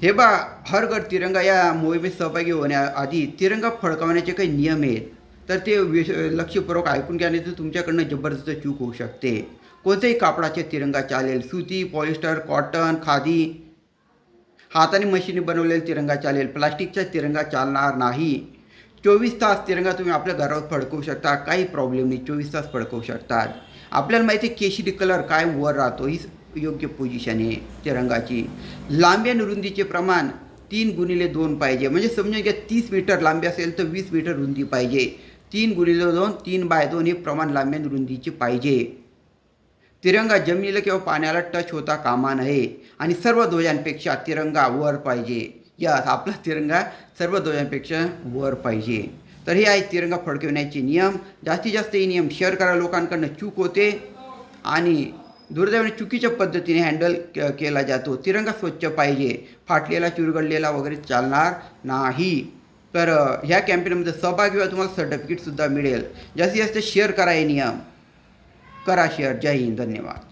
हे बा हर घर तिरंगा या मोहिमेत सहभागी होण्याआधी तिरंगा फडकवण्याचे काही नियम आहेत. तर ते लक्षपूर्वक ऐकून घ्या, नाही तर तुमच्याकडनं जबरदस्त चूक होऊ शकते. कोणत्याही कापडाचे तिरंगा चालेल. सुती, पॉलिस्टर, कॉटन, खादी. हाताने मशीनी बनवलेला तिरंगा चालेल. प्लास्टिकचा तिरंगा चालणार नाही. 24 तास तिरंगा तुम्ही आपल्या घरावर फडकवू शकता. काही प्रॉब्लेम नाही. 24 तास फडकवू शकतात. आपल्याला माहिती आहे केशरी कलर काय वर राहतो. ही योग्य पोझिशन आहे तिरंगाची. लांबी आणि रुंदीचे प्रमाण 3x2 पाहिजे. म्हणजे समजून घ्या 30 मीटर लांबी असेल तर 20 मीटर रुंदी पाहिजे. 3x2 3x2 हे प्रमाण लांबी आणि रुंदीचे पाहिजे. तिरंगा जमिनीला किंवा पाण्याला टच होता कामा नये आणि सर्व ध्वजांपेक्षा तिरंगा वर पाहिजे. यस, आपला तिरंगा सर्व ध्वजांपेक्षा वर पाहिजे. तर हे आहे तिरंगा फडकवण्याचे नियम. जास्तीत जास्त हे नियम शेअर करा. लोकांकडनं चूक होते आणि दुर्दैवाने चुकीच्या पद्धतीने हँडल केला जातो. तिरंगा स्वच्छ पाहिजे. फाटलेला चुरगळलेला वगैरे चालणार नाही. तर ह्या कॅम्पेनमध्ये सहभागी व्हा. तुम्हाला सर्टिफिकेटसुद्धा मिळेल. जास्तीत जास्त शेअर करा. हे नियम करा शेअर. जय हिंद. धन्यवाद.